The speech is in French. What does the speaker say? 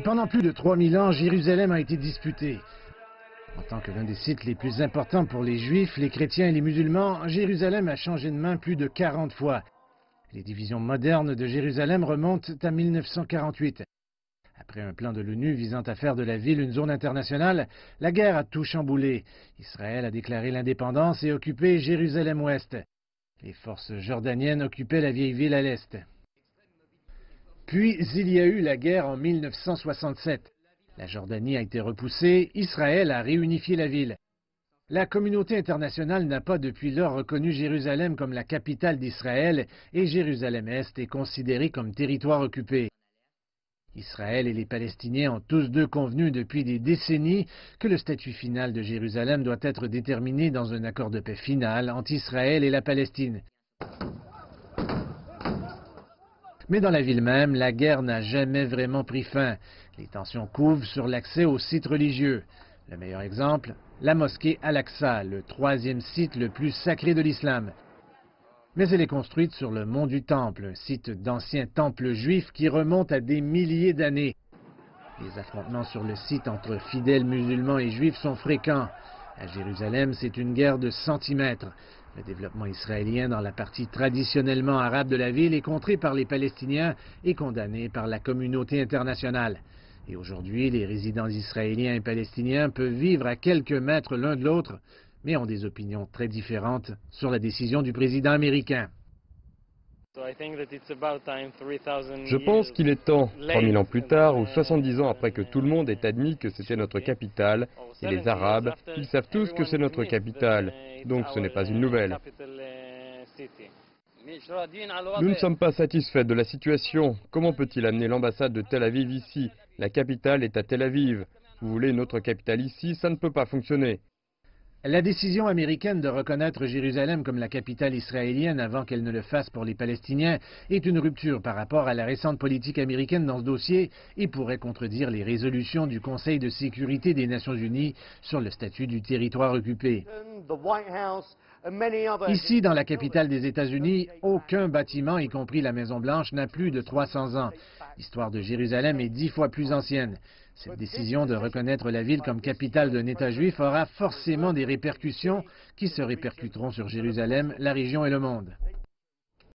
Pendant plus de 3000 ans, Jérusalem a été disputée. En tant que l'un des sites les plus importants pour les Juifs, les chrétiens et les musulmans, Jérusalem a changé de main plus de 40 fois. Les divisions modernes de Jérusalem remontent à 1948. Après un plan de l'ONU visant à faire de la ville une zone internationale, la guerre a tout chamboulé. Israël a déclaré l'indépendance et occupé Jérusalem-Ouest. Les forces jordaniennes occupaient la vieille ville à l'est. Puis il y a eu la guerre en 1967. La Jordanie a été repoussée, Israël a réunifié la ville. La communauté internationale n'a pas depuis lors reconnu Jérusalem comme la capitale d'Israël et Jérusalem-Est est considérée comme territoire occupé. Israël et les Palestiniens ont tous deux convenu depuis des décennies que le statut final de Jérusalem doit être déterminé dans un accord de paix final entre Israël et la Palestine. Mais dans la ville même, la guerre n'a jamais vraiment pris fin. Les tensions couvent sur l'accès aux sites religieux. Le meilleur exemple, la mosquée Al-Aqsa, le troisième site le plus sacré de l'islam. Mais elle est construite sur le mont du Temple, un site d'anciens temples juifs qui remonte à des milliers d'années. Les affrontements sur le site entre fidèles musulmans et juifs sont fréquents. À Jérusalem, c'est une guerre de centimètres. Le développement israélien dans la partie traditionnellement arabe de la ville est contré par les Palestiniens et condamné par la communauté internationale. Et aujourd'hui, les résidents israéliens et palestiniens peuvent vivre à quelques mètres l'un de l'autre, mais ont des opinions très différentes sur la décision du président américain. Je pense qu'il est temps, 3000 ans plus tard ou 70 ans après que tout le monde ait admis que c'était notre capitale, et les Arabes, ils savent tous que c'est notre capitale, donc ce n'est pas une nouvelle. Nous ne sommes pas satisfaits de la situation. Comment peut-il amener l'ambassade de Tel Aviv ici? La capitale est à Tel Aviv. Vous voulez une autre capitale ici? Ça ne peut pas fonctionner. La décision américaine de reconnaître Jérusalem comme la capitale israélienne avant qu'elle ne le fasse pour les Palestiniens est une rupture par rapport à la récente politique américaine dans ce dossier et pourrait contredire les résolutions du Conseil de sécurité des Nations unies sur le statut du territoire occupé. Ici, dans la capitale des États-Unis, aucun bâtiment, y compris la Maison-Blanche, n'a plus de 300 ans. L'histoire de Jérusalem est 10 fois plus ancienne. Cette décision de reconnaître la ville comme capitale d'un État juif aura forcément des répercussions qui se répercuteront sur Jérusalem, la région et le monde.